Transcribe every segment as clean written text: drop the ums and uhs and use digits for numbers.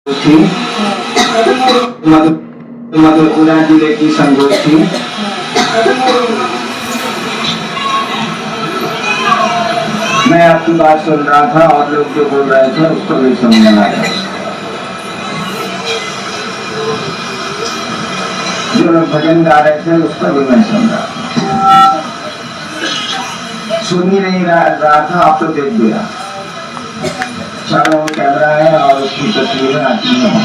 थी मधेपुरा जिले की संगोष्ठी। मैं आपकी बात सुन रहा था और लोग जो बोल रहे थे उसको भी सुनने लगा। जो लोग भजन गा रहे थे उसको भी मैं सुन रहा था। सुन ही नहीं रहा था, आप तो देख भी रहा। चारों कैमरा है और उसकी तस्वीरें आती हैं।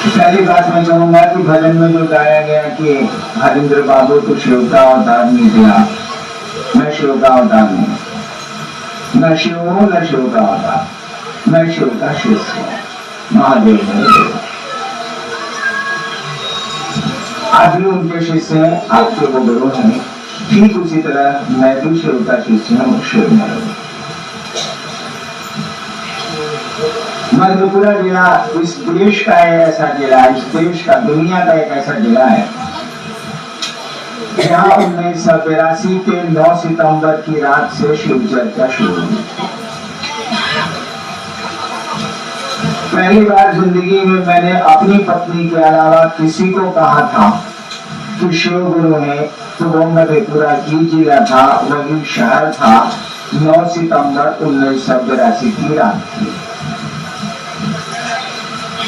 पहली बात मैं कहूंगा कि भजन में जो गाया गया कि हरिंद्र बाबू तो शिव का अवतार निकला, मैं शिव का अवतार नहीं, न शिव हूं न शिव का अवतार, मैं शिव का शिष्य हूं, महादेव मेरे देव। आप भी उनके शिष्य हैं, आपके वो गुरु हैं, ठीक उसी तरह मैं भी शिव का शिष्य हूं, शिव मेरे। मधेपुरा जिला इस देश का ऐसा जिला, इस देश का, दुनिया का एक ऐसा जिला है जहाँ 1982 के 9 सितंबर की रात से शिव चर्चा शुरू हुई। पहली बार जिंदगी में मैंने अपनी पत्नी के अलावा किसी को कहा था कि शिव गुरु है, तो वो मधेपुरा की जिला था, वही शहर था। 9 सितंबर 1982 की रात थी।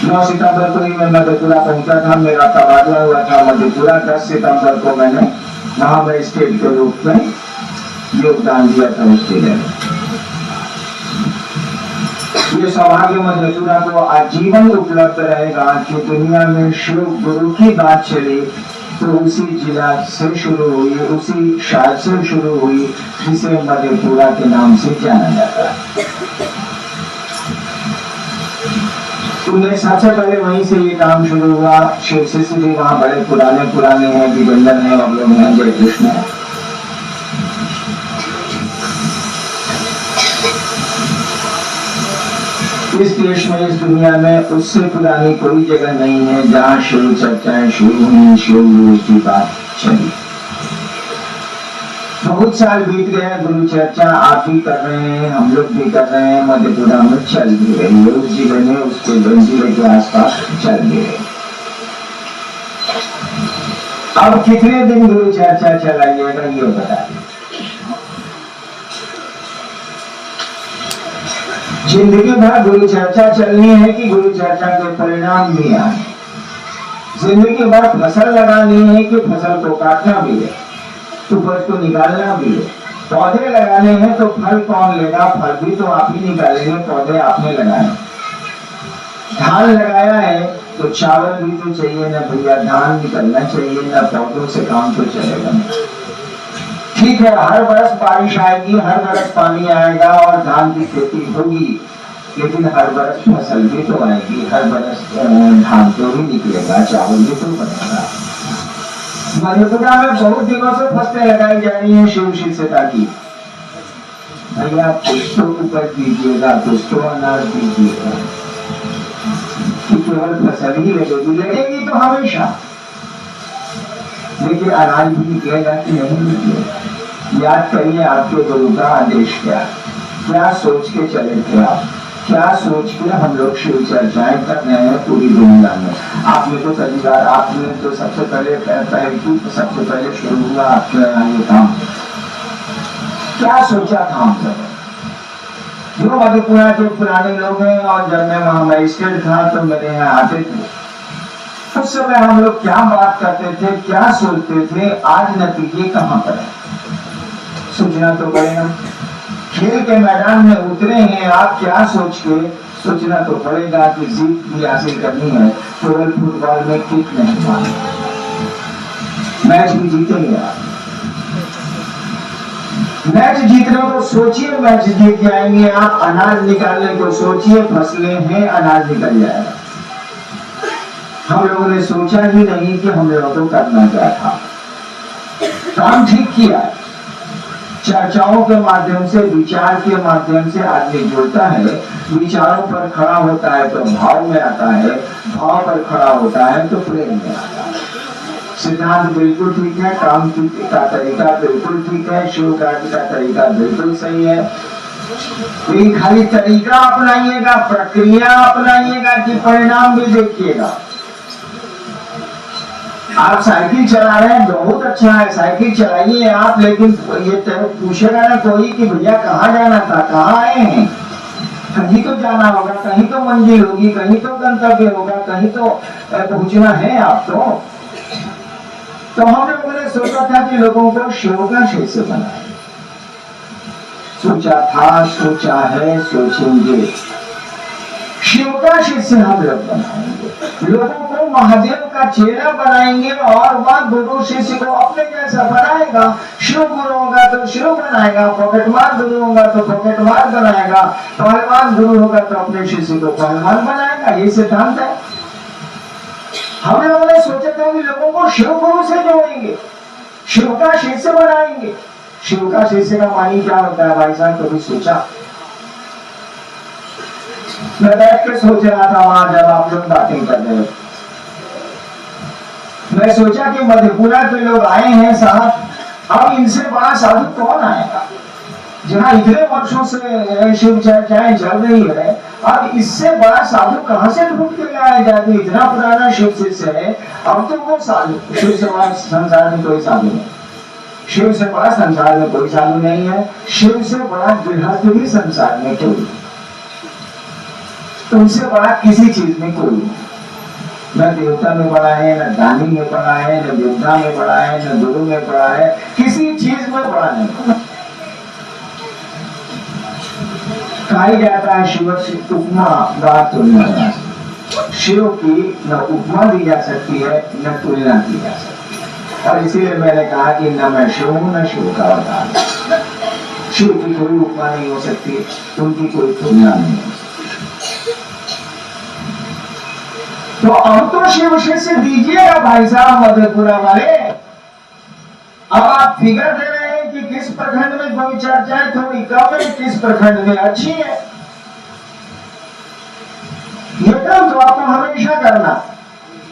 9 सितंबर को ही मैं मधेपुरा पहुंचा था, मेरा तबादला हुआ था मधेपुरा। 10 सितंबर को मैंने वहां में स्टेट के रूप में योगदान दिया था उस जिले में। ये सौभाग्य मधेपुरा को आजीवन उपलब्ध रहेगा कि दुनिया में शिव गुरु की बात चली तो उसी जिला से शुरू हुई, उसी शहर से शुरू हुई जिसे मधेपुरा के नाम से जाना जाता है। सबसे पहले वहीं से ये काम शुरू हुआ। शिव शिष्य भी वहाँ बड़े पुराने हैं, दिगंबर हैं और लोग हैं, जय कृष्ण है। इस देश में, इस दुनिया में उससे पुरानी कोई जगह नहीं है जहाँ शिव चर्चाएं शुरू हुई, शिव गुरु की बात चली। बहुत साल बीत गए, गुरु चर्चा आप भी कर रहे हैं, हम लोग भी कर रहे हैं, मधेपुरा में चल भी रही है, उस जिले में, उसके जिले के आसपास चल भी रही। अब कितने दिन गुरु चर्चा चलाइएगा ये बताइए। जिंदगी भर गुरु चर्चा चलनी है कि गुरु चर्चा के परिणाम भी आए। जिंदगी भर फसल लगानी है कि फसल को काटना भी है, उपज को निकालना भी है। पौधे लगाने हैं तो फल कौन लेगा, फल भी तो आप ही निकालेंगे, पौधे आपने लगाए। धान लगाया है तो चावल भी तो चाहिए ना भैया, धान निकलना चाहिए ना, पौधों से काम तो चलेगा नहीं। ठीक है, हर बरस बारिश आएगी, हर बरस पानी आएगा और धान की खेती होगी, लेकिन हर बरस फसल भी तो आएगी, हर बरस धान तो ही निकलेगा, चावल भी तो बनेगा। मधेपुरा में बहुत दिनों से फसलें लगाई जा रही हैं शिव शिष्यता की। भैया कुछ तो उपज दीजिएगा, कुछ तो अनाज दीजिएगा, केवल फसल ही लगेगी तो हमेशा, लेकिन अनाज भी निकलेगा कि नहीं निकलेगा। याद करिए आपके गुरु का आदेश क्या सोच के चले थे आप, क्या सोच के हम लोग शिव चर्चाएं कर रहे हैं पूरी दुनिया में। आपने तो पहली बार, आपने तो सबसे पहले शुरू हुआ आपके ये काम। क्या सोचा था हम सब जो मधेपुरा के पुराने लोग हैं, और जब मैं वहां मजिस्ट्रेट था तो मेरे यहाँ आते थे, उस समय हम लोग क्या बात करते थे, क्या सोचते थे, आज नतीजे कहाँ पर है, सोचना तो पड़ेगा। खेल के मैदान में उतरे हैं आप, क्या सोच के, सोचना तो पड़ेगा कि जीत भी हासिल करनी है। केवल फुटबॉल में किक नहीं मारना, मैच भी जीतेंगे आप। मैच जीतने को सोचिए, मैच जीत जाएंगे आप। अनाज निकालने को सोचिए, फसलें हैं, अनाज निकल जाएगा। हम लोगों ने सोचा ही नहीं कि हम लोगों को करना क्या था। काम ठीक किया, चर्चाओं के माध्यम से, विचार के माध्यम से आदमी जुड़ता है, विचारों पर खड़ा होता है तो भाव में आता है, भाव पर खड़ा होता है तो प्रेम में आता है। सिद्धांत बिल्कुल ठीक है, काम का तरीका बिल्कुल ठीक है, शिव कार्य का तरीका बिल्कुल सही है। लेकिन खाली तरीका अपनाइएगा, प्रक्रिया अपनाइएगा कि परिणाम भी देखिएगा। आप साइकिल चला रहे हैं, बहुत अच्छा है, साइकिल चलाइए आप, लेकिन ये पूछेगा ना कोई कि भैया कहाँ जाना था, कहाँ आए हैं? कहीं तो जाना होगा, कहीं तो मंजिल होगी, कहीं तो गंतव्य होगा, कहीं तो पहुंचना है आपको। तो हम लोगों ने सोचा था कि लोगों को शिव का शिष्य बनाए, सोचा था, सोचा है, सोचेंगे, शिव का शिष्य हम लोग बनाएंगे, लोगों को महादेव का चेला बनाएंगे और वह गुरु शिष्य को अपने जैसा बनाएगा। शिव गुरु होगा तो शिव बनाएगा, पॉकेटमार गुरु होगा तो पॉकेटमार बनाएगा, पहलवान गुरु होगा तो अपने शिष्य को पहलवान बनाएगा। ये सिद्धांत है। हम लोगों ने सोचा था कि लोगों को शिव गुरु से जोड़ेंगे, शिव का शिष्य बनाएंगे। शिव का शिष्य का मानी क्या होता है भाई साहब, कभी सोचा? मैं बैठ के सोच रहा था वहां जब आप लोग बातें कर रहे, मैं सोचा कि मधेपुरा के लोग आए हैं साहब, अब इनसे बड़ा साधु कौन आएगा? जहाँ इतने वर्षों से शिव चर्चाएं चल रही है, अब इससे बड़ा साधु कहाँ से ढूंढ के लाया जाए? इतना पुराना शिव शिष्य है, अब तो वो साधु, शिव से बड़ा संसार में कोई साधु नहीं, शिव से बड़ा संसार में कोई साधु नहीं है, शिव से बड़ा गृहस्थ भी संसार में कोई, उनसे बड़ा किसी चीज में कोई नहीं। न देवता में बड़ा है, न दानी में बड़ा है, न विद्या में बड़ा है, न गुरु में बड़ा है, किसी चीज में बड़ा नहीं। कहा जाता है शिव से उपमा बात तुलना, शिव की न उपमा दी जा सकती है न तुलना की जा सकती है। और इसीलिए मैंने कहा कि न मैं शिव हूं न शिव का अवतार। शिव की कोई उपमा नहीं हो सकती, उनकी कोई तुलना नहीं हो सकती। तो अब तो शिव शिष्य दीजिएगा भाई साहब मधेपुरा वाले। अब आप फिगर दे रहे हैं कि किस प्रखंड में कोई चर्चाएं थोड़ी कम है, किस प्रखंड में अच्छी है। ये काम तो आपको हमेशा करना,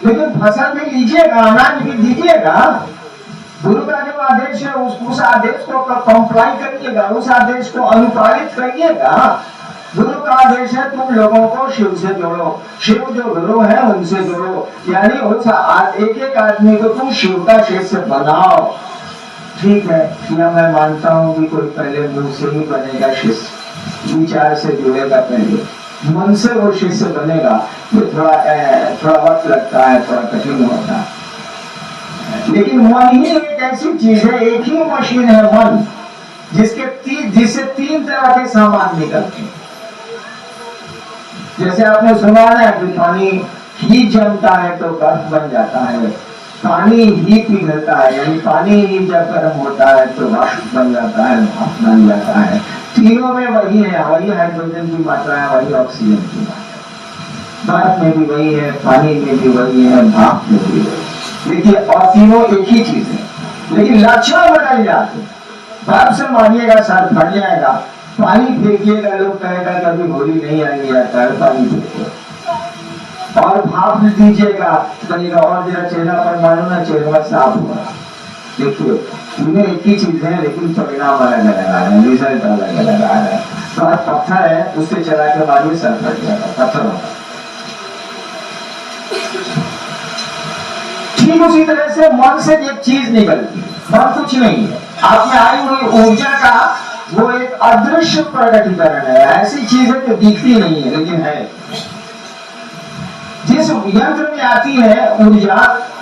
लेकिन फसल भी लीजिएगा, अनाज भी दीजिएगा। गुरु का जो आदेश है उस आदेश को कंप्लाई करिएगा, उस आदेश को अनुपालित करिएगा। गुरु का आदेश है तुम लोगों को शिव से जोड़ो, शिव जो गुरु है उनसे जोड़ो, यानी उस एक एक आदमी को तुम शिव का शिष्य बनाओ। ठीक है, या मैं मानता हूँ कि कोई पहले मुंह से ही बनेगा शिष्य, विचार से जुड़ेगा, पहले मन से वो शिष्य बनेगा, ये थोड़ा वक्त लगता है, थोड़ा कठिन होता है। लेकिन मन ही एक ऐसी चीज है, एक ही मशीन है मन, जिससे तीन तरह के सामान निकलते हैं। जैसे आपने सुना है कि पानी ही जमता है तो बर्फ बन जाता है, पानी ही पिघलता है, यानी पानी ही जब गर्म होता है तो वाष्प बन जाता है, भाप बन जाता है। तीनों में वही है, वही हाइड्रोजन की मात्रा है, वही ऑक्सीजन की मात्रा, बर्फ में भी वही है, पानी में भी वही है, भाप में भी वही। देखिए, और तीनों एक ही चीज है, लेकिन लक्षण बदल जाते। बर्फ से मानिएगा सर फट जाएगा, पानी फेंकिएगा लोग कहेगा कभी होली नहीं आएगी, आता है पानी फेंको, और भाप दीजिएगा कहेगा और जरा चेहरा पर मानो ना, चेहरा साफ हुआ। देखिए, तीनों एक ही चीज है, लेकिन परिणाम अलग अलग आ रहा है, रिजल्ट अलग अलग आ रहा है। तो आज पत्थर है, उससे चला के मारिए सर फट जाएगा, पत्थर होगा। ठीक उसी तरह से मन से एक चीज निकलती है, मन कुछ नहीं है, आप में आई हुई ऊर्जा का वो एक अदृश्य प्रकटीकरण है। ऐसी चीज है जो दिखती नहीं है लेकिन है। जिस यंत्र में आती है ऊर्जा,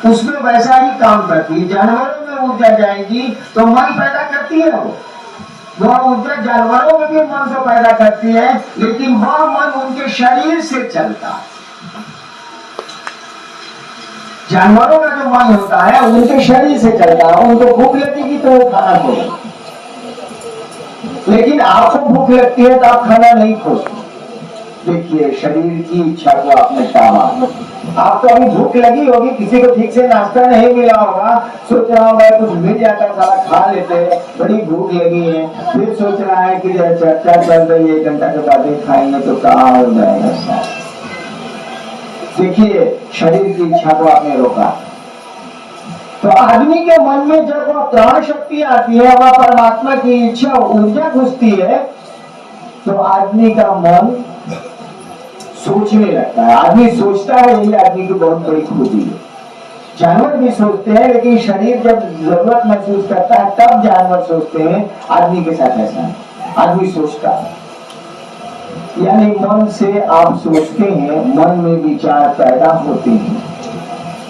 उसमें वैसा ही काम करती है। जानवरों में ऊर्जा जाएगी तो मन पैदा करती है, वो ऊर्जा जानवरों में भी मन को पैदा करती है, लेकिन वह मन उनके शरीर से चलता है। जानवरों का जो मन होता है उनके शरीर से चलता है, उनको भूख लगेगी तो वो खाना खोजेंगे, लेकिन आपको भूख लगती है तो आप खाना नहीं खोजते। देखिए, शरीर की इच्छा को आपने पाला, आपको अभी भूख लगी होगी, किसी को ठीक से नाश्ता नहीं मिला होगा, सोच रहा होगा कुछ मिल जाता सारा खा लेते, बड़ी भूख लगी है, फिर सोच रहा है कि चर्चा चल रही है, 1 घंटा के बाद खाएंगे तो कहाँ हो जाएगा। देखिए, शरीर की इच्छा को आपने रोका, तो आदमी के मन में जब वह प्राण शक्ति आती है, वह परमात्मा की इच्छा ऊर्जा घुसती है, तो आदमी का मन सोचने लगता है। आदमी सोचता है, यही आदमी की बहुत बड़ी खूबी है। जानवर भी सोचते हैं, लेकिन शरीर जब जरूरत महसूस करता है तब जानवर सोचते हैं। आदमी के साथ ऐसा है, आदमी सोचता है, यानी मन से आप सोचते हैं, मन में विचार पैदा होते हैं,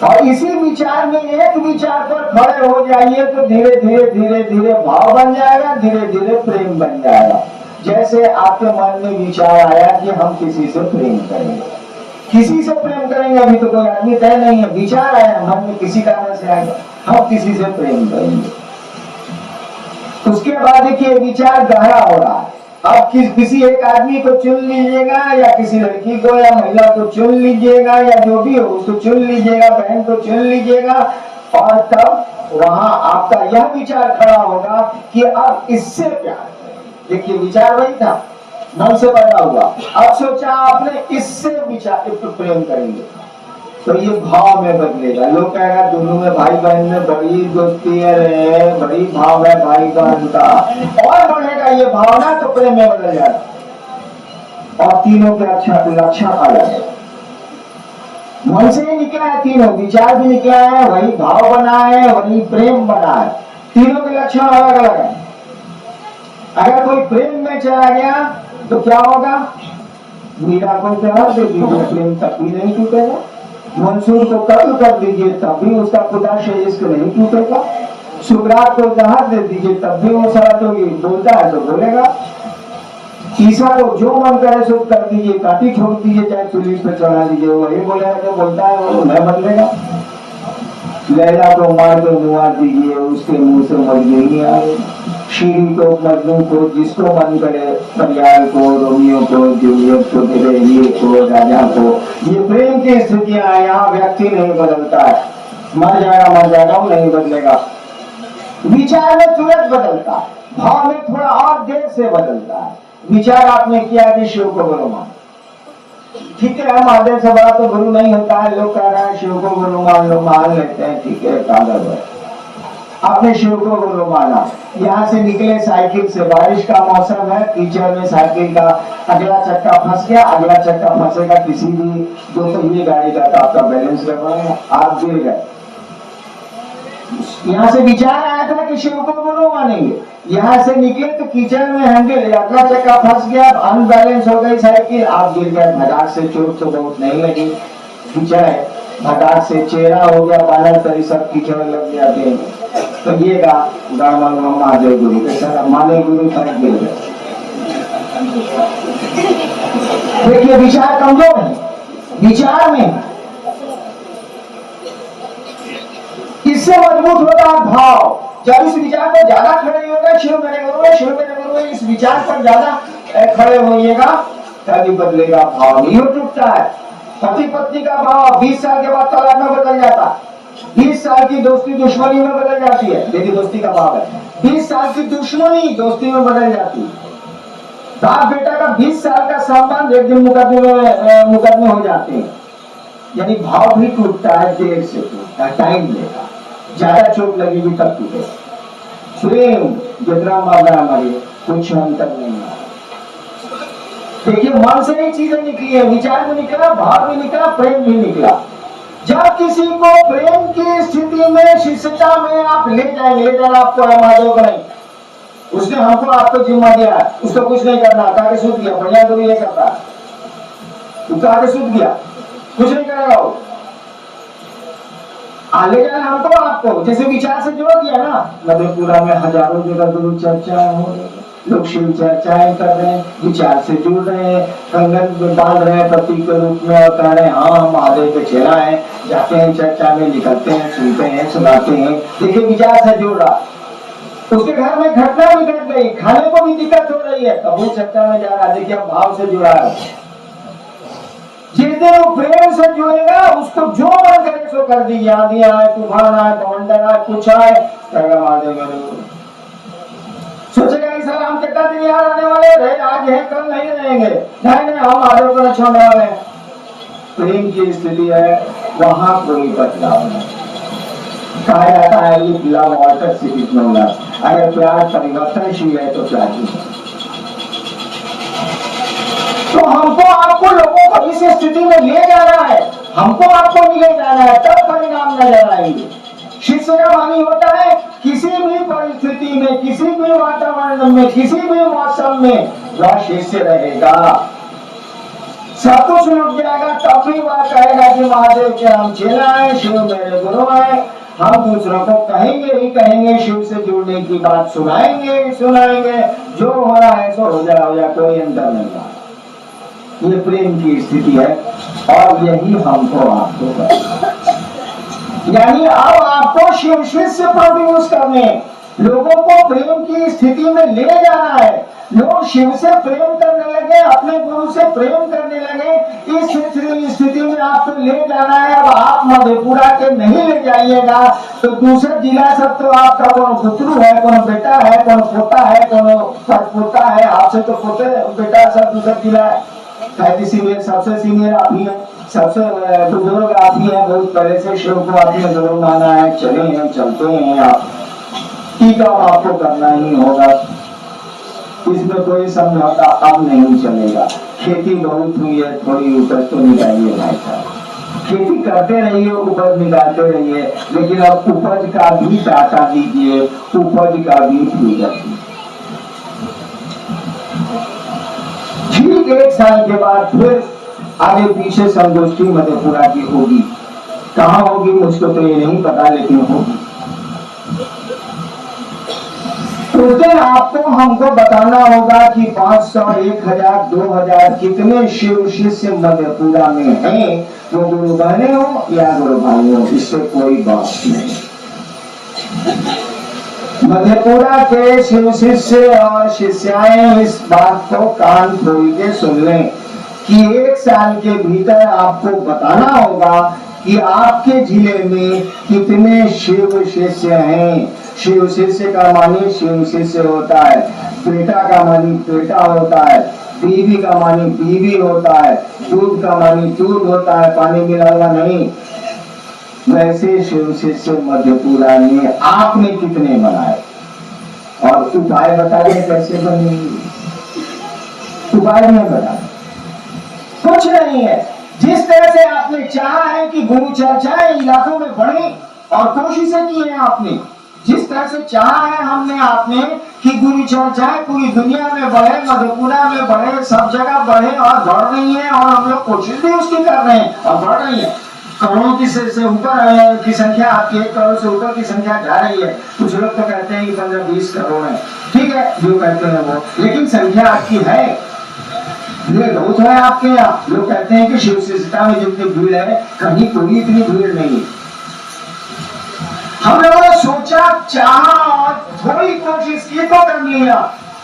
और इसी विचार में एक विचार पर खड़े हो जाइए तो धीरे धीरे धीरे धीरे भाव बन जाएगा, धीरे धीरे प्रेम बन जाएगा। जैसे आपके मन में विचार आया कि हम किसी से प्रेम करेंगे, किसी से प्रेम करेंगे, अभी तो कोई आदमी तय नहीं है, विचार आया मन में, किसी कारण से आएगा, हम किसी से प्रेम करेंगे। उसके बाद देखिए विचार गहरा हो रहा है। अब किसी एक आदमी को चुन लीजिएगा, या किसी लड़की को या महिला को चुन लीजिएगा, या जो भी हो उसको चुन लीजिएगा, बहन को चुन लीजिएगा, और तब वहां आपका यह विचार खड़ा होगा कि अब इससे प्यार। देखिए विचार वही था, मन से पैदा हुआ, अब सोचा आपने इससे विचार प्रेम करेंगे, तो ये भाव में बदलेगा। लोग कहेगा दोनों में, भाई बहन में बड़ी दोस्ती है, बड़ी भाव है भाई बहन का, और बढ़ेगा ये भावना तो प्रेम में बदल जाएगा। और तीनों के लक्षण अलग है, मन से ही निकला है, तीनों विचार भी निकला है, वही भाव बना है, वही प्रेम बना है, तीनों के लक्षण अलग अलग है। अगर कोई प्रेम में चला गया तो क्या होगा? मीरा को जहर दे दीजिए, प्रेम तब भी नहीं टूटेगा। मंसूर को कत्ल कर दीजिए, तब भी उसका खुदा से इश्क नहीं टूटेगा। सुकरात को जहर दे दीजिए, तब भी वो सारा तो ये बोलता है तो बोलेगा। ईसा को जो मन करे सो कर दीजिए, काटी छोड़ दीजिए, चाहे चुली पे चढ़ा दीजिए, वही बोलेगा, जो बोलता है वो नहीं बदलेगा। लैला को मार के मुआ दीजिए, उसके मुंह से मजनू नहीं आए। शीरी को, मजनू को, जिसको मन करे, परियाल को, रोमियो को, जूलियट को, गिरेलियो को, राजा को, ये प्रेम की स्थितियां हैं। यहाँ व्यक्ति नहीं बदलता है, मर जाएगा वो नहीं बदलेगा। विचार में तुरंत बदलता है, भाव में थोड़ा और देर से बदलता है। विचार आपने किया कि शिव को गुरु मान, ठीक है, महादेव से बड़ा तो गुरु नहीं होता है। लोग कह रहे हैं शिव को गुरु मान लो, मान लेते हैं, ठीक है, कागज है। आपने शिव को गुरु माना, यहाँ से निकले साइकिल से, बारिश का मौसम है, कीचड़ में साइकिल का अगला चक्का फंस गया, अगला चक्का फंसेगा किसी भी दो पहिए गाड़ी का, तो आपका बैलेंस गड़बड़ेगा, आप गिर गए। यहाँ से विचार आया था कि शिव को गुरु मानेंगे, यहाँ से निकले तो कीचड़ में होंगे, अगला चक्का फंस गया, अनबैलेंस हो गई साइकिल, आप गिर गए। भगाड़ से चोट तो बहुत नहीं लगी, कीचड़ है, भगाड़ से चेहरा हो गया, बानर तरी सब कीचड़ लग गया देह। तो ये महादेव गुरु के सर माने गुरु साहब गिर गए। देखिए विचार कमजोर है, विचार में इससे मजबूत होता है भाव। जब इस विचार पर ज्यादा खड़े होगा, शिव मेरे गुरु है, शिव मेरे गुरु है, इस विचार पर ज्यादा खड़े होइएगा तभी बदलेगा भाव। नहीं हो टूटता है। पति पत्नी का भाव 20 साल के बाद तलाक में बदल जाता है, 20 साल की दोस्ती दुश्मनी में बदल जाती है। देखिए दोस्ती का भाव है, 20 साल की दुश्मनी दोस्ती में बदल जाती है। बाप बेटा का 20 साल का संबंध एक दिन मुकदमे हो जाते हैं। यानी भाव भी टूटता है, देर से टूटता है, टाइम लेगा, ज्यादा चोट लगेगी तब टूटेगा। प्रेम जितना मांगा हमारी कुछ अंतर नहीं है। देखिए मन से ही चीजें निकली है, विचार भी निकला, भाव भी निकला, प्रेम भी निकला। जब किसी को प्रेम की स्थिति में, शिष्यता में आप ले जाएंगे, ले जाना आपको है महादेव को नहीं, उसने हमको आपको जिम्मा दिया, उसको कुछ नहीं करना, कहा के सूद गया, बढ़िया गुरु ये करता, तू कहा के सूद गया, कुछ नहीं करेगा वो। ले जाए हमको आपको, जैसे विचार से जोड़ दिया ना। मधेपुरा में हजारों जगह गुरु चर्चाएं हो रही, लोग शिव चर्चाएं कर रहे हैं, विचार से जुड़ रहे हैं, कंगन बांध रहे हैं प्रतीक के रूप में, और कह रहे हैं हाँ हम महादेव के चेला हैं, जाते हैं चर्चा में, निकलते हैं, सुनते हैं, सुनाते हैं। देखिए विचार से जुड़ रहा, उसके घर में घटना भी घट गई, खाने को भी दिक्कत हो रही है, तब वो चर्चा में जा रहा है। देखिए भाव से जुड़ा है। जिस दिन वो प्रेम से जुड़ेगा, उसको जो मन करे सो कर दी, आंधी आए, तूफान आए, कमंडल आए, कुछ आए, सोचेगा इस साल हम कितना दिन याद आने वाले रहे, आज है कल नहीं रहेंगे, नहीं हम महादेव को न छोड़ने वाले हैं। प्रेम की स्थिति है, वहां कोई बदलाव नहीं। कहा जाता है कि love alters it no love, अगर प्यार परिवर्तनशील है तो प्यार ही है। तो हमको आपको लोगों को इस स्थिति में ले जाना है, हमको आपको ले जाना है, तब परिणाम नजर आएंगे। शिष्य का वाणी होता है किसी भी परिस्थिति में, किसी भी वातावरण में, किसी भी मौसम में वह शिष्य रहेगा। सब कुछ लुट जाएगा तब भी वह कहेगा कि महादेव के हम चेला है, शिव मेरे गुरु है। हम दूसरों को कहेंगे ही कहेंगे, शिव से जुड़ने की बात सुनाएंगे सुनाएंगे, जो हो रहा है सो हो जाए, कोई अंतर नहीं रहा। ये प्रेम की स्थिति है और यही हमको आपको करना, यानी अब आपको शिव शिष्य प्रोड्यूस करने, लोगों को प्रेम की स्थिति में ले जाना है। लोग शिव से प्रेम करने लगे, अपने गुरु से प्रेम करने लगे, इस स्थिति में आपको ले जाना है। अब आप मधेपुरा के नहीं ले जाइएगा तो दूसरे जिला सब तो आपका कौन पुत्रु है, कौन बेटा है, कौन पोता है, कौन पोता है, आपसे तो पोते बेटा सब दूसरा जिला है। सीनियर सबसे सीनियर आप ही है, सबसे बुजुर्ग आप ही है, बहुत पहले से शिव को आपने गुरु माना है, चले हैं चलते हैं आप, ठीक है आपको करना ही होगा, इसमें कोई समझौता अब नहीं चलेगा। खेती बहुत हुई है, थोड़ी उपज तो निकालिए भाई साहब, खेती करते रहिए, उपज निकालते रहिए, लेकिन अब उपज का भी डाटा दीजिए, उपज का भी फिगर दीजिए। ठीक 1 साल के बाद फिर आगे पीछे संगोष्ठी मधेपुरा की होगी, कहाँ होगी मुझको तो ये नहीं पता, लेकिन होगी। उस दिन आपको हमको बताना होगा कि 500, 1000, 2000 कितने शिव शिष्य मधेपुरा में हैं, वो गुरु बहने हो या गुरु भाई हो, इससे कोई बात नहीं। मधेपुरा के शिव शिष्य और शिष्याएं इस बात को कान खोल के सुन लें कि 1 साल के भीतर आपको बताना होगा कि आपके जिले में कितने शिव शिष्य हैं। शिव शिष्य का मानी शिव शिष्य होता है, बेटा का मानी बेटा होता है, बीवी का मानी बीवी होता है, दूध का मानी दूध होता है, पानी मिला हुआ नहीं। वैसे शिव शिष्य मधेपुरा में आपने कितने बनाए, और उपाय बता दें कैसे बनेंगे। उपाय नहीं बता, कुछ नहीं है। जिस तरह से आपने चाहा है कि गुरु चर्चाएं इलाकों में बढ़े और कोशिशें की है आपने, जिस तरह से चाहा है हमने आपने कि गुरु चर्चाएं पूरी दुनिया में बढ़े, मधेपुरा में बढ़े, सब जगह बढ़े और बढ़ रही है, और हम लोग कोशिश भी उसकी कर रहे हैं और बढ़ रही है। करोड़ों की से ऊपर की संख्या, आपकी 1 करोड़ से ऊपर की संख्या जा रही है। कुछ लोग तो कहते हैं कि 15-20 करोड़ है, ठीक है जो कहते हैं वो, लेकिन संख्या आपकी है, भीड़ बहुत है आपके यहाँ। लोग कहते हैं कि शिव शिष्यता में जितनी भीड़ है कहीं कोई इतनी भीड़ नहीं। हम लोगों ने सोचा, चाहा और थोड़ी कोशिश की तो कर लिया।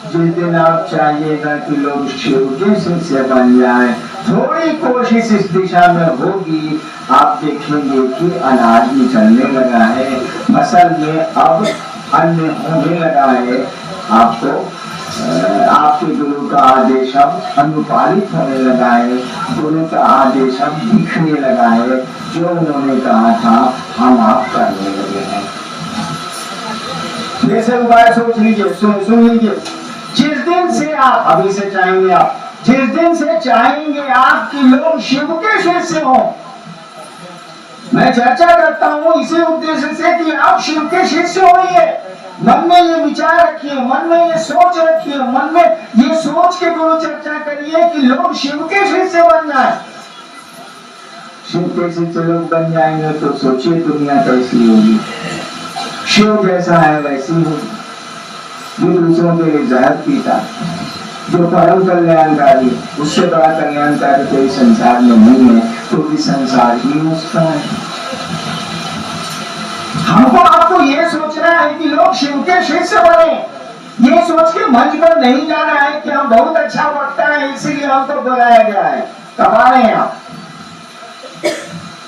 जिस दिन आप चाहिएगा कि लोग शिव के शिष्य बन जाए, थोड़ी कोशिश इस दिशा में होगी, आप देखेंगे कि अनाज निकलने लगा है, फसल में अब अन्न होने लगा है, आपको आपके गुरु का आदेश अब अनुपालित होने लगा है, गुरु का आदेश अब दिखने लगा है, जो उन्होंने कहा था हम आप करने लगे हैं। जैसे उपाय सोच लीजिए, सुन लीजिए। जिस दिन से आप अभी से चाहेंगे, आप जिस दिन से चाहेंगे आप कि लोग शिव के शिष्य हों, मैं चर्चा करता हूँ इसी उद्देश्य से कि आप शिव के शिष्य होइए। मन में ये विचार रखिए, मन में ये सोच रखिए, मन में ये सोच के गुरु चर्चा करिए कि लोग शिव के शिष्य बन जाए। शिव के शिष्य लोग बन जाएंगे तो सोचिए दुनिया कैसी होगी। शिव जैसा है वैसी होगी, जो दूसरों के लिए जहर पीता, जो परम कल्याणकारी, उससे बड़ा कल्याणकारी कोई संसार में नहीं है, तो भी संसार ही उसका है। हमको आपको ये सोचना है कि लोग शिव के शिष्य बने। ये सोच के मंच पर नहीं जाना है कि हम बहुत अच्छा वक्ता है इसीलिए हमको बुलाया गया है, कब आ रहे हैं आप।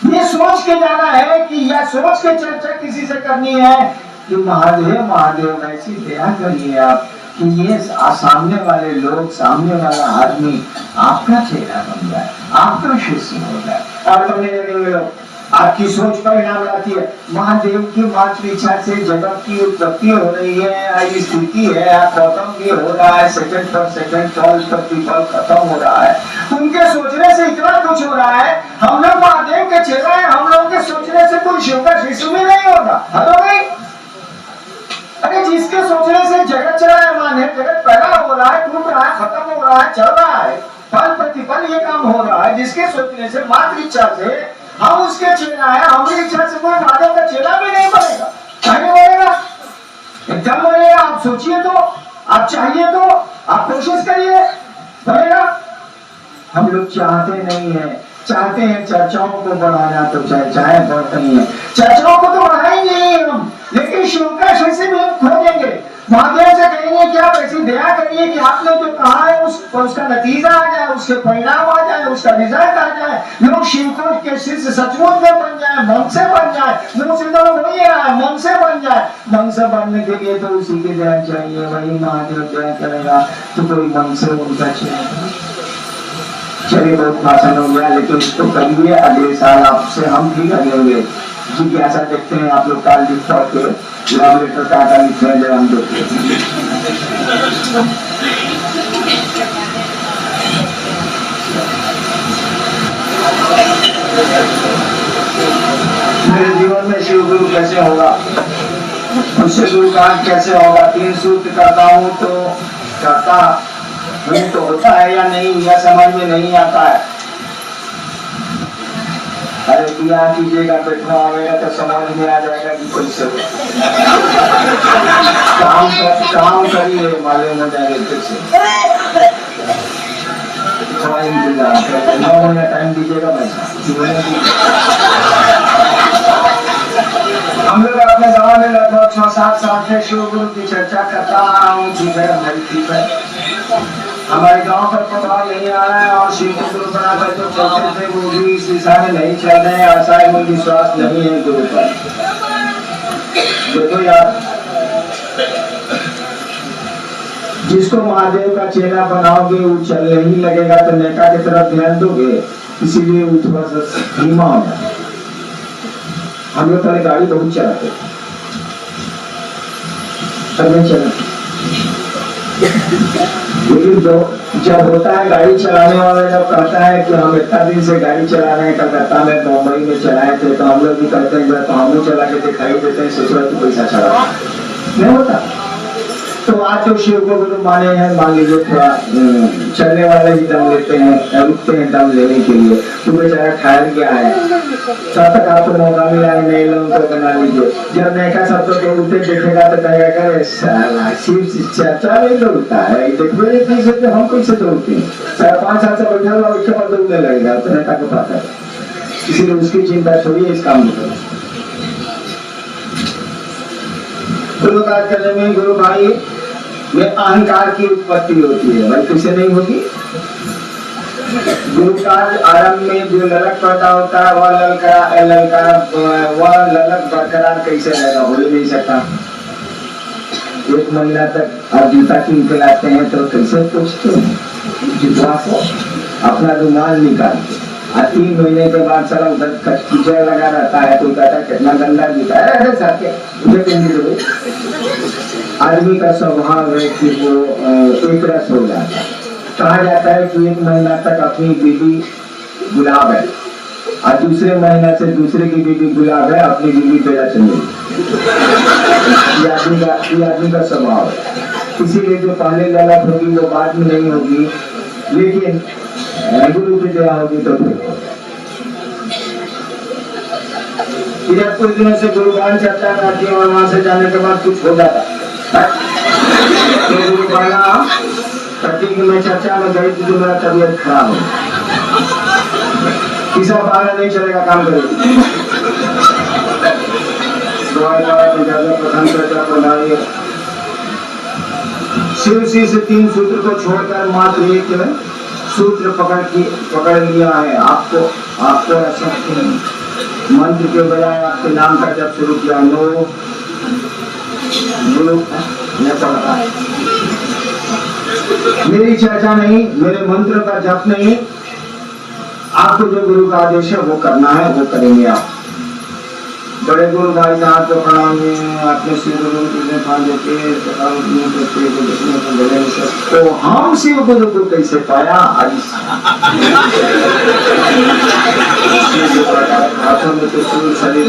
ये सोच के जाना है कि या सोच के चर्चा किसी से करनी है कि महादेव महादेव ऐसी दया करिए आप कि ये सामने वाले लोग, सामने वाला आदमी आपका चेहरा बन जाए, आपका शिष्य हो जाए। और करने लगेंगे लोग, आपकी सोच परिणाम लाती है। महादेव की मात्र इच्छा से जगत की उत्पत्ति हो रही है, स्थिति है, खत्म भी हो रहा है, सेकंड पर सेकंड, पल प्रतिपल खत्म हो रहा है। उनके सोचने से इतना कुछ हो रहा है। हम लोग महादेव के चेहरा है, हम लोग के सोचने से कोई शिव का शिशु में नहीं होगा। हद हो गई। अरे जिसके सोचने से जगत चलायमान है, जगत पैदा हो रहा है, टूट रहा है, खत्म हो रहा है, चल रहा है, पल प्रतिपल ये काम हो रहा है, जिसके सोचने से मात्र इच्छा से हम उसके चेला है, हमारी इच्छा से कोई महादेव का चेला भी नहीं बनेगा। नहीं बनेगा, एकदम बनेगा। आप सोचिए तो, आप चाहिए तो, आप कोशिश करिए, बनेगा। हम लोग चाहते नहीं है, चाहते हैं चर्चाओं को बढ़ाना, तो चर्चाएं बढ़ रही हैं, चर्चाओं को तो बढ़ाएंगे ही हम, लेकिन शिव का शिष्य भी हम खोजेंगे। महादेव से कहेंगे कि आप ऐसी दया करिए कि आपने जो कहा है उसका नतीजा आ जाए, उसके परिणाम आ जाए, उसका रिजल्ट आ जाए, लोग शिव को के शिष्य सचमुच में बन जाए, मन से बन जाए। मुंह से तो हो ही रहा है, मन से बन जाए। मन से बनने के लिए तो उसी की दया चाहिए। वही महादेव दया करेगा तो कोई मन से उनका चाहिए। चलिए बहुत भाषण हो गया, लेकिन इसको करिए। अगले साल आपसे हम भी करेंगे। जिज्ञासा देखते हैं आप लोग काल लिख पढ़ के लव लेटर का लिखते हैं, जब हम देखते हैं। मेरे जीवन में शिव गुरु कैसे होगा, उससे गुरु कांड कैसे होगा? 3 सूत्र करता हूँ तो करता हूँ तो होता है या नहीं, यह समझ में नहीं आता है। अरे दिया कीजिएगा, बैठना आएगा तो समझ में आ जाएगा कि कैसे काम करिए, मालूम हो जाएगा कैसे। थोड़ा इंतजार करें, 9 महीना टाइम दीजिएगा। हम लोग अपने गाँव में लगभग 6-7 साल से शिव गुरु की चर्चा करता आ रहा हूँ। ठीक है भाई, ठीक है। हमारे गांव पर प्रभाव नहीं आ रहा है, और शिव को गुरु बनाकर जो चलते थे वो भी इस दिशा में नहीं चल रहे हैं। ऐसा कोई विश्वास नहीं है गुरु पर। देखो यार, जिसको महादेव का चेला बनाओगे वो चलने ही लगेगा, तो नेका की तरफ ध्यान दोगे, इसीलिए वो थोड़ा सा धीमा हो जाए। हम लोग पहले गाड़ी बहुत चलाते लेकिन जब होता है गाड़ी चलाने वाला जब कहता है कि हम इतना दिन से गाड़ी चला रहे हैं, कलकत्ता में, मुंबई में चलाए थे, तो हम लोग भी कहते हैं तो हम लोग चला के दिखाई देते हैं, ससुराल की पैसा चला नहीं होता। तो आज जो शिव को गुरु माने हैं, मान लीजिए थोड़ा चलने वाले ही दम लेते हैं, रुकते हैं दम लेने के लिए, तो बेचारा ठहर गया है, तब तक आपको मौका मिला है नए लोगों को बना लीजिए। जब नैका सब तो उठते देखेगा तो कहेगा करे साला शिव चर्चा नहीं दौड़ता है, देखो हम कैसे दौड़ते हैं। 4-5 साल से बैठा हुआ उसके पर दौड़ने लगेगा, तो नैका को पता है। इसीलिए उसकी चिंता छोड़िए, इस काम में गुरु कार्य करने में गुरु भाई में अहंकार की उत्पत्ति होती है। भाई कैसे नहीं होगी? गुरु कार्य आरंभ में जो ललक पैदा होता है वह ललक बरकरार कैसे रहेगा? हो ही नहीं सकता। 1 महीना तक आप जूता कीन के लाते हैं तो कैसे पूछते हैं? जूता को अपना रुमाल निकालते, 3 महीने के बाद सारा उधर कीचड़ लगा रहता है, कोई कहता है कितना गंदा जूता है, साथ आदमी का स्वभाव है कि वो एक रस हो जाता है। कहा जाता है कि 1 महीना तक अपनी बीवी गुलाब है, और दूसरे महीना से दूसरे की बीवी गुलाब है, अपनी बीवी बेला चले। ये आदमी का स्वभाव है। इसीलिए जो पहले ललक होगी वो बाद में नहीं होगी, लेकिन गुरु की दया होगी तो फिर। इधर कुछ दिनों से गुरुगान चर्चा करती है, और वहां से जाने के बाद कुछ हो जाता है। तो गुरु बना प्रतीक में चर्चा में गई तो मेरा तबीयत खराब हो, किसी बहाना नहीं चलेगा, काम करेगी। प्रथम चर्चा बनाइए। शिव से 3 सूत्र को छोड़कर मात्र एक सूत्र पकड़ लिया है। आपको ऐसा मंत्र के बजाय आपके नाम का जब शुरू किया, नो मेरी चर्चा नहीं, मेरे मंत्र का जप नहीं, आपको जो गुरु का आदेश है वो करना है, वो करेंगे आप। बड़े गुरु भाई साहब को प्रणाम अपने शिव गुरु को तो हम शिव गुरु को कैसे पाया हाथों में तो फूल शरीर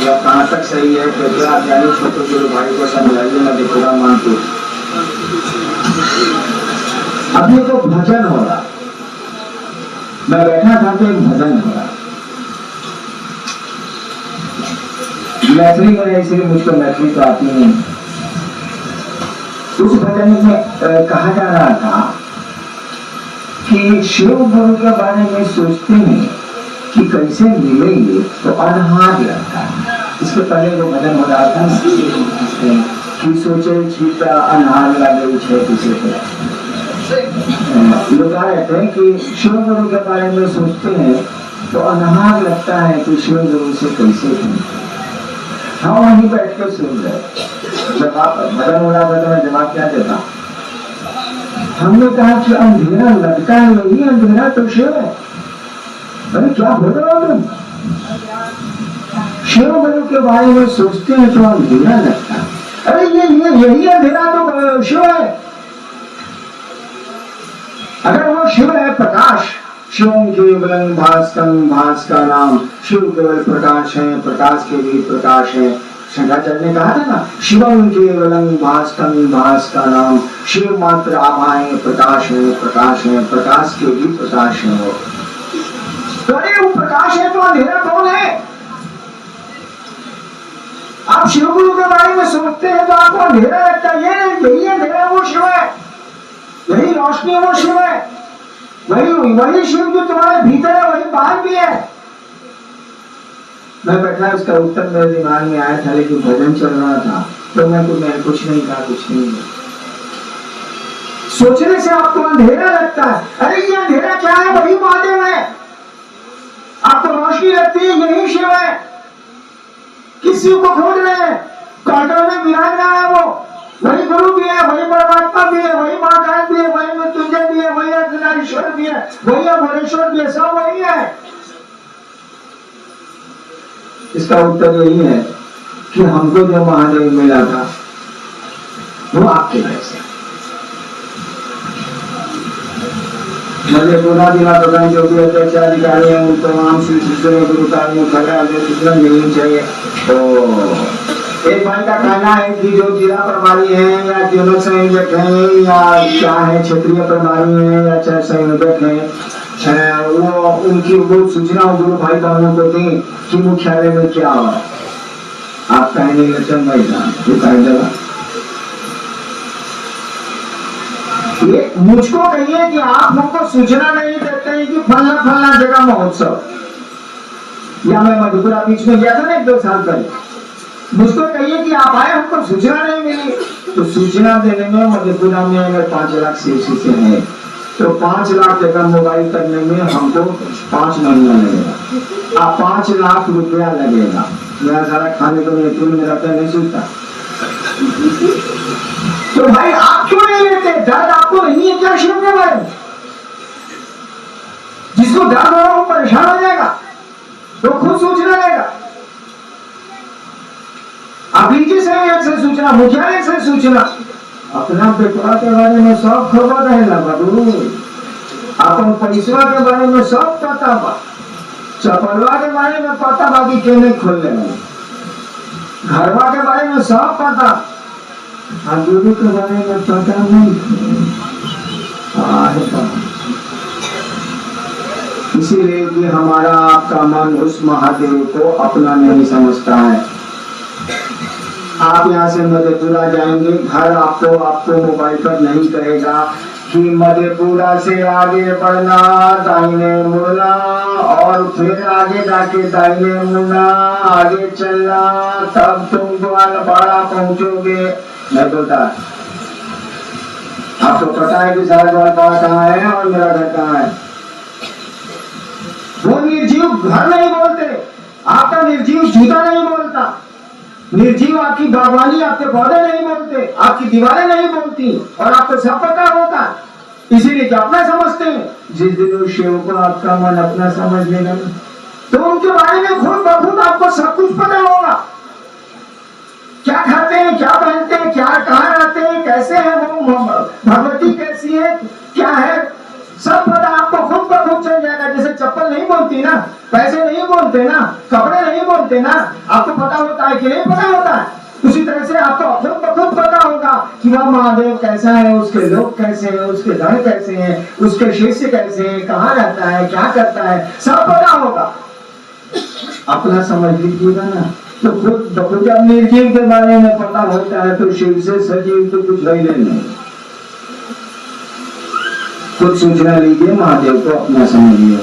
या कहाँ तक सही है कि आप जानिए छोटे गुरु भाई को समझाइए मैं देखूंगा मानती अभी तो भजन हो रहा मैं बैठा था तो एक भजन हो रहा मैथिली में इसलिए मुझको मैथिली तो आती नहीं उस भजन में कहा जा रहा था कि शिव गुरु के बारे में सोचते हैं कि कैसे मिलेंगे तो अनहार लगता है इसके पहले वो भजन हो रहा था कि सोचे छीटा अनहार लगे छे किसी को लोग कहते हैं कि शिव गुरु के बारे में सोचते हैं तो अनहार लगता है कि शिव गुरु से कैसे हम वहीं बैठ कर सुन रहे जब आप भजन हो रहा था तो मैं जवाब क्या देता हमने कहा कि अंधेरा लगता है वही अंधेरा तो शिव है अरे क्या बोल रहे हो तुम शिव गुरु के बारे में सोचते हैं तो अंधेरा लगता है अरे ये यही अंधेरा तो शिव है अगर वो शिव है प्रकाश शिवम केवलम भास्करम भास का नाम शिव केवल प्रकाश है प्रकाश के भी प्रकाश है शंकराचार्य ने कहा था ना शिवम केवलम भास्करम भास का नाम शिव मात्र आभा है प्रकाश के भी प्रकाश है वो तो अरे वो प्रकाश है तो अंधेरा कौन है आप शिव गुरु के बारे में सोचते हैं तो आपको अंधेरा लगता है यही अंधेरा वो शिव है यही रोशनी वो शिव है वही शिव जो तुम्हारे भीतर है वही बाहर भी है मैं बैठा उसका उत्तर मेरे दिमाग में आया था लेकिन भजन चल रहा था तो मैं कुछ नहीं कहा कुछ नहीं सोचने से आपको अंधेरा लगता है अरे ये अंधेरा क्या है वही महादेव है आपको रोशनी लगती है यही शिव है किस शिव को खोज रहे हैं कॉर्डर में विराजमान है वो वही गुरु भी है वही परमात्मा भी है वही महाकाल भी है वही मृत्युंजय भी है वही अर्धनारीश्वर भी है वही अमरेश्वर भी है सब वही है इसका उत्तर यही है कि हमको जो महादेव मिला था वो आपके जैसे पूरा दिला प्रधान जो भी अध्यक्ष अधिकारी है उन तमाम श्री शिष्यों गुरु कार्य मिलनी चाहिए तो एक भाई का कहना है कि जो जिला प्रभारी है या जिला संयोजक है या क्या है क्षेत्रीय प्रभारी है या चाहे संयोजक है वो उनकी वो सूचना गुरु भाई बहनों को दें कि मुख्यालय में क्या हो आप कहने लचन भाई साहब ये मुझको कहिए कि आप हमको सूचना नहीं देते हैं कि फलना जगह महोत्सव या मैं मधुपुरा बीच में गया था ना 1-2 साल पहले मुझको कहिए कि आप आए हमको सूचना नहीं मिली तो सूचना देने में मधेपुरा में अगर 5 लाख सीसी है तो 5 लाख जगह मोबाइल करने में हमको 5 महीना लगेगा आप 5 लाख रुपया लगेगा मेरा सारा खाने को नहीं में रहता नहीं सूझता तो भाई आप क्यों नहीं लेते दर्द आपको नहीं है क्या शिव के बारे में जिसको दर्द हो वो परेशान हो जाएगा तो खुद सूचना लेगा आप लीजिए संयोग से सूचना मुख्यालय से सूचना अपना पेटवा के बारे में सब खबर रहेगा बाबू अपन पैसवा के बारे में सब पता बा चपलवा के बारे में पता बाकी के नहीं खोलने वाले घरवा के बारे में सब पता गुरु के बारे में पता नहीं इसीलिए कि हमारा आपका मन उस महादेव को अपना नहीं समझता है आप यहाँ से मधेपुरा जाएंगे घर आपको मोबाइल पर नहीं कहेगा कि मधेपुरा से आगे बढ़ना दाहिने मुड़ना और फिर आगे जाके दाहिने मुड़ना आगे चलना तब तुम ग्वालपाड़ा पहुंचोगे नहीं बोलता आपको पता है कि सारा ग्वालपाड़ा कहाँ है और मेरा घर कहाँ है वो निर्जीव घर नहीं बोलते आपका निर्जीव जूता नहीं बोलता निर्जीव आपकी बागवानी आपके पौधे नहीं बोलते आपकी दीवारें नहीं बोलती और आपको सब पता होता इसीलिए कि अपना समझते हैं जिस दिन उस शिव को आपका मन अपना समझ लेगा तो उनके बारे में खुद ब खुद आपको सब कुछ पता होगा। क्या खाते हैं, क्या पहनते हैं, क्या कहाँ रहते हैं, कैसे हैं वो, भगवती कैसी है, क्या है, सब पता आपको खुद ब खुद चल जाएगा। जैसे चप्पल नहीं बोलती ना, पैसे नहीं बोलते ना, कपड़े नहीं बोलते ना, आपको पता होता है कि नहीं पता होता है, उसी तरह से आपको खुद ब खुद पता होगा कि वह महादेव कैसा है, उसके लोग कैसे हैं, उसके धन कैसे हैं, उसके शिष्य कैसे हैं, कहाँ रहता है, क्या करता है, सब पता होगा। अपना समझ लीजिएगा ना। तो खुद जब निर्जीव के बारे में पता होता है तो शिव से सजीव तो कुछ है ही नहीं। खुद सूचना लीजिए, महादेव को अपना समझिए।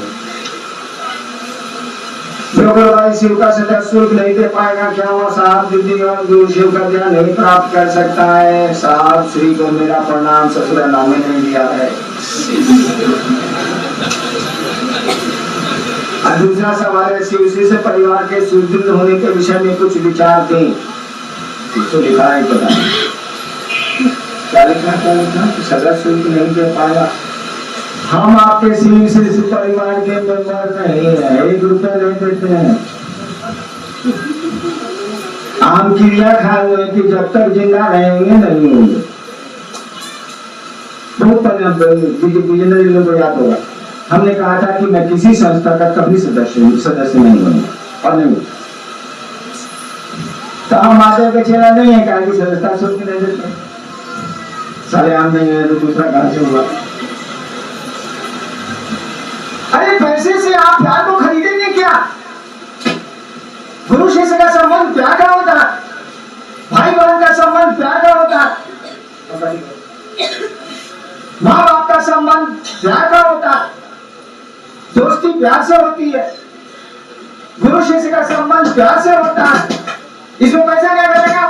जो भाई शिव का सदा सुख नहीं दे पाएगा, क्या हुआ साहब, जिंदगी और गुरु शिव का ध्यान नहीं प्राप्त कर सकता है। साहब श्री को मेरा प्रणाम, ससुर नामे नहीं दिया है। और दूसरा सवाल है, शिव से परिवार के सुदृढ़ होने के विषय में कुछ विचार दें। तो लिखा है पता क्या लिखा, सदा सुख नहीं दे पाएगा। हम आपके शिव से परिवार के मेंबर नहीं है, 1 रुपया नहीं देते हैं। हम क्रिया खाए हुए कि जब तक जिंदा रहेंगे नहीं होंगे। बहुत बिजनरी लोगों को याद होगा, हमने कहा था कि मैं किसी संस्था का कभी सदस्य नहीं बनूंगा और नहीं। तो हम महादेव के चेहरा नहीं है, कहा कि संस्था शुल्क नहीं देते, सारे आम नहीं है तो दूसरा कहां से हुआ। अरे पैसे से आप प्यार को खरीदेंगे क्या? गुरु शिष्य का संबंध प्यार का होता है, भाई बहन का संबंध प्यार का होता है, माँ बाप का संबंध प्यार का होता है, दोस्ती प्यार से होती है, गुरु शिष्य का संबंध प्यार से होता है। इसमें पैसा क्या करेगा?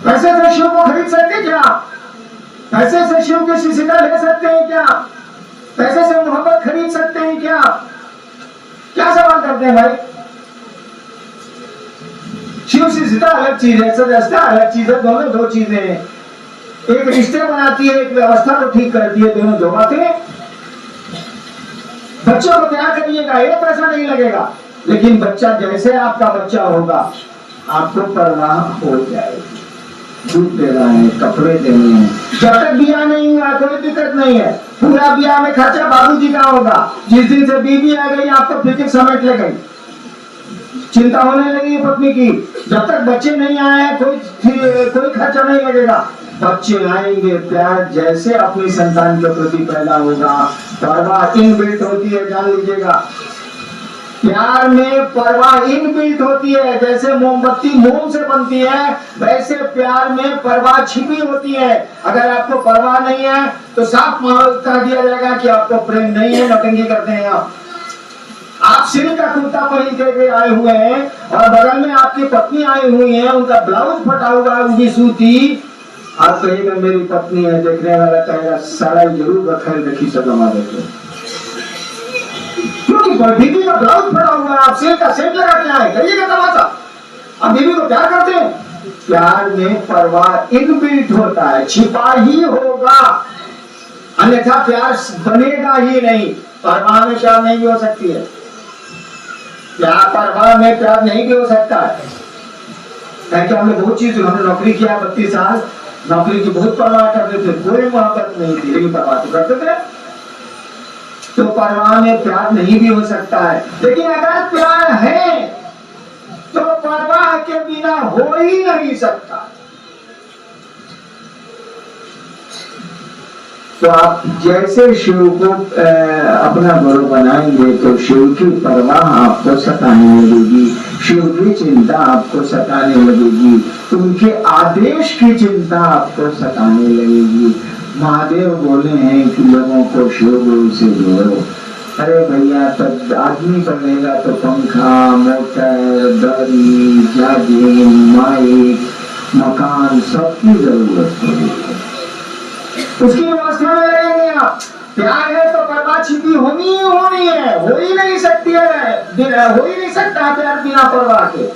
पैसे से शिव को खरीद सकते क्या? पैसे से शिव की शिष्यता ले सकते हैं क्या? पैसे से मोहब्बत खरीद सकते हैं क्या? क्या सवाल करते हैं भाई? शिव शिष्यता अलग चीज है, सदस्यता अलग चीज है, दोनों दो चीजें हैं। एक रिश्ते बनाती है, एक व्यवस्था को ठीक करती है, दोनों दो बातें। बच्चों को प्यार करिएगा, एक पैसा नहीं लगेगा, लेकिन बच्चा जैसे आपका बच्चा होगा आपको परवाह हो जाएगी। दूध देना है, कपड़े देने हैं, जब तक ब्याह नहीं हुआ कोई दिक्कत नहीं है। पूरा ब्याह में खर्चा बाबूजी का होगा। जिस दिन से बीवी आ गई आपको फिक्र समेट ले गई, चिंता होने लगी पत्नी की। जब तक बच्चे नहीं आए कोई खर्चा नहीं लगेगा। बच्चे आएंगे, प्यार जैसे अपनी संतान के प्रति पैदा होगा, परवाह इनबिल्ट होती है, जान लीजिएगा। प्यार में परवाह इनबिल्ट होती है, जैसे मोमबत्ती मोम से बनती है वैसे प्यार में परवाह छिपी होती है। अगर आपको परवाह नहीं है तो साफ कह दिया जाएगा कि आपको प्रेम नहीं है, नौटंकी करते हैं आप सिर का कुर्ता पहन के आए हुए हैं और बगल में आपकी पत्नी आई हुई है, उनका ब्लाउज फटा हुआ है, उनकी सूती। आप कहेगा मेरी पत्नी है, देखने वाला कहेगा सारा जरूर रखी सब लगा देते, क्योंकि बीवी का ब्लाउज फटा हुआ है, आप सिर का सेट लगा के आए, करिएगा तमाशा। आप बीवी को प्यार करते हैं, प्यार में परवाह इनबिल्ट होता है, छिपा ही होगा, अन्यथा प्यार बनेगा ही नहीं। परवाह में प्यार नहीं भी हो सकती है, प्यार परवाह में प्यार नहीं भी हो सकता है। क्योंकि हमने बहुत चीज, हमने नौकरी किया 32 साल, नौकरी की बहुत परवाह करते थे, कोई मोहब्बत नहीं थी, लेकिन परवाह तो करते थे। तो परवाह में प्यार नहीं भी हो सकता है, लेकिन अगर प्यार है तो परवाह के बिना हो ही नहीं सकता। तो आप जैसे शिव को अपना गुरु बनाएंगे तो शिव की परवाह आपको सताने लगेगी, शिव की चिंता आपको सताने लगेगी, उनके आदेश की चिंता आपको सताने लगेगी। महादेव बोले हैं कि लोगों को शिव गुरु से जोड़ो। अरे भैया, तब आदमी बनेगा तो पंखा, मोटर, गाड़ी, जाजिम, माइक, मकान सबकी जरूरत होगी, उसकी व्यवस्था में रहेंगे आप। प्यार है तो परवाह छिपी होनी ही होनी है, हो ही नहीं सकती है, हो ही नहीं सकता प्यार बिना परवाह के।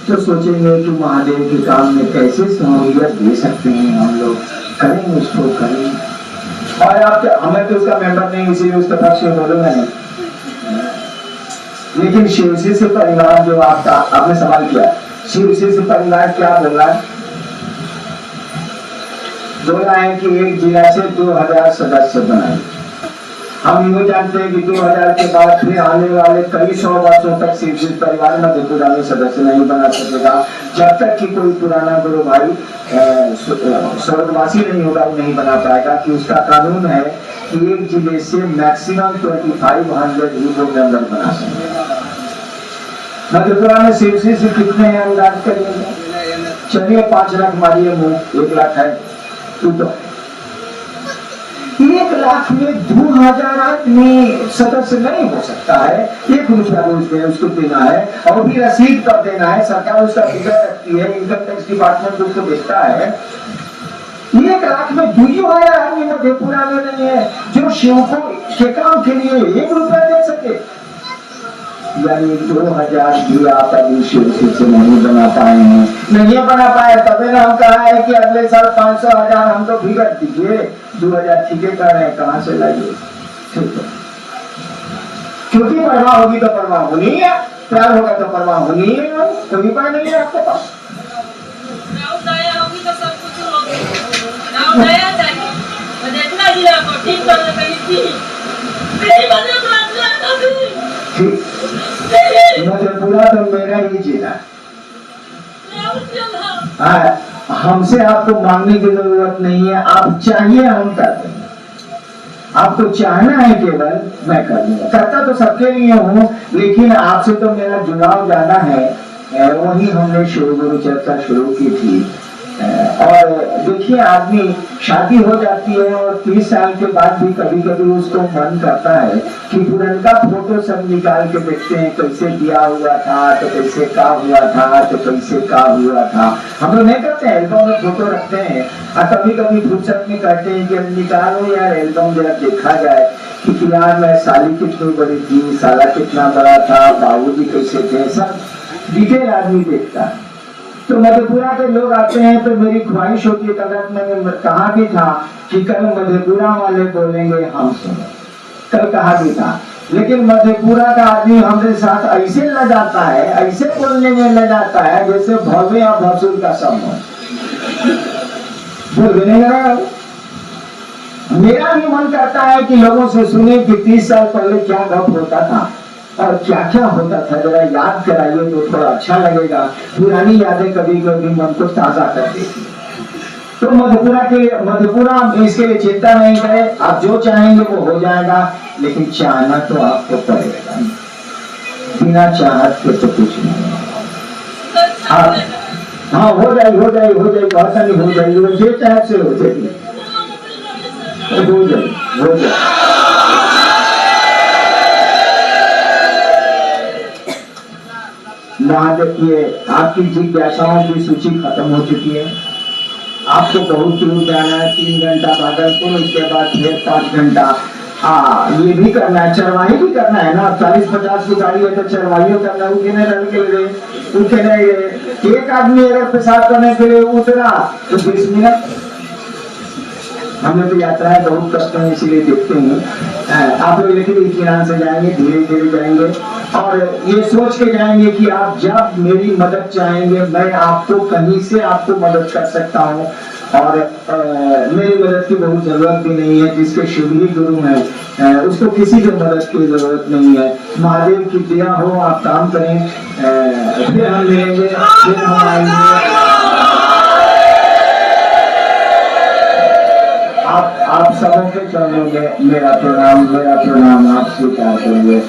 तो सोचेंगे कि महादेव के काम में कैसे सहूलियत दे सकते हैं हम लोग, करें उसको करें। और आप हमें तो उसका मेंबर नहीं, इसीलिए उसका पक्ष में बोलूंगा नहीं, लेकिन शिव शिष्य परिवार जो आपका आपने सवाल किया, शिव शिष्य परिवार क्या बोला है? बोला है कि एक जिला से 2000 सदस्य बनाए। हम ये जानते हैं कि 2000 के बाद फिर आने वाले कई 100 वर्षों तक शिव शिष्य परिवार मधेपुरा में सदस्य नहीं बना सकेगा, जब तक कि कोई पुराना गुरु भाई स्वर्गवासी नहीं होगा, वो नहीं बना पाएगा। कि उसका कानून है कि एक जिले से मैक्सिमम 2500 ही को मेंबर बना सकते। मधेपुरा में शिव शिष्य कितने हैं अंदाज करिए? चलिए 5 लाख मारिए मुंह, 1 लाख है तो 1 लाख में 2000 आदमी सदस्य नहीं हो सकता है। 1 रुपया रोज में उसको देना है और भी रसीद पर देना है, सरकार उसका फिगर रखती है, इनकम टैक्स डिपार्टमेंट उसको देखता है। 1 लाख में 2000 आदमी मधेपुरा में नहीं है जो शिव को के काम के लिए 1 रुपया दे सके। यानी 2000 भी आप अभी शिव से नहीं बना पाए हैं, नहीं बना पाए। तभी ना हम कहा है कि अगले साल 500,000 हम तो बिगड़ दीजिए, 2000 ठीके कर रहे हैं, कहाँ से लाइए? ठीक है, क्योंकि परवाह होगी तो परवाह होनी है, प्यार होगा तो परवाह होनी है, कोई उपाय नहीं है आपके पास। दया होगी तो सब कुछ होगा। दया चाहिए, देखना जिला को ठीक करने के लिए मधेपुरा तो मेरा ही जिला। हमसे आपको मांगने की जरूरत नहीं है, आप चाहिए हम कर देंगे। आपको चाहना है केवल, मैं कर दूंगा। करता तो सबके लिए हूँ, लेकिन आपसे तो मेरा जुड़ाव ज्यादा है। वही हमने शिव गुरु चर्चा शुरू की थी। और देखिए, आदमी शादी हो जाती है और 30 साल के बाद भी कभी कभी उसको मन करता है कि पुराना फोटो सब निकाल के देखते हैं, कैसे दिया हुआ था, तो कैसे का हुआ था, तो कैसे का हुआ था। हम लोग नहीं करते हैं, एल्बम में फोटो रखते हैं और कभी कभी फुर्सत में कहते हैं कि निकालो यार एल्बम, जरा देखा जाए कि यार मैं साली कितनी बड़ी थी, साला कितना बड़ा था, बाबूजी कैसे थे, सब डिटेल आदमी देखता है। तो मधेपुरा के लोग आते हैं तो मेरी ख्वाहिश होती है, कल मैंने कहा भी था कि कल मधेपुरा वाले बोलेंगे हम सुने, कल कहा भी था। लेकिन मधेपुरा का आदमी हमरे साथ ऐसे लग जाता है, ऐसे बोलने में लग जाता है जैसे भव्य और भसुर का संबंध। बोल नहीं रहा। मेरा भी मन करता है कि लोगों से सुने कि 30 साल पहले क्या गप होता था और क्या क्या होता था, जरा याद कराइए तो थोड़ा अच्छा लगेगा। पुरानी यादें कभी कभी मन को ताजा कर देती। तो मधेपुरा इसके लिए चिंता नहीं करें, आप जो चाहेंगे वो हो जाएगा, लेकिन चाहना तो आपको पड़ेगा, बिना चाहत के तो कुछ नहीं। हाँ, हो जाएगी बहुत सारी हो जाएगी, वो जे चाहत से हो जाएगी, हो जाए। देखिए, आपकी जिज्ञासाओं की सूची खत्म हो चुकी है। आपको बहुत दूर जाना है, 3 घंटा भागलपुर, उसके बाद फिर 5 घंटा। ये भी करना है, चरवाही भी करना है ना। 40-50 की गाड़ी है तो चरवाही करना है। उठे नहीं गए। एक आदमी अगर पेशाब करने के लिए उतरा तो 20 मिनट। हमने तो यात्राएं बहुत करते हैं, इसीलिए देखते हैं। आप लोग लेकिन इत्मीनान से जाएंगे, धीरे धीरे जाएंगे और ये सोच के जाएंगे कि आप जब मेरी मदद चाहेंगे, मैं आपको कहीं से आपको मदद कर सकता हूँ। और मेरी मदद की बहुत जरूरत भी नहीं है। जिसके शिव ही गुरु है उसको किसी की मदद की जरूरत नहीं है। महादेव की दया हो, आप काम करें, फिर हम मिलेंगे, फिर हम आएंगे। आप सबों के चरणों में मेरा प्रणाम आप स्वीकार करेंगे।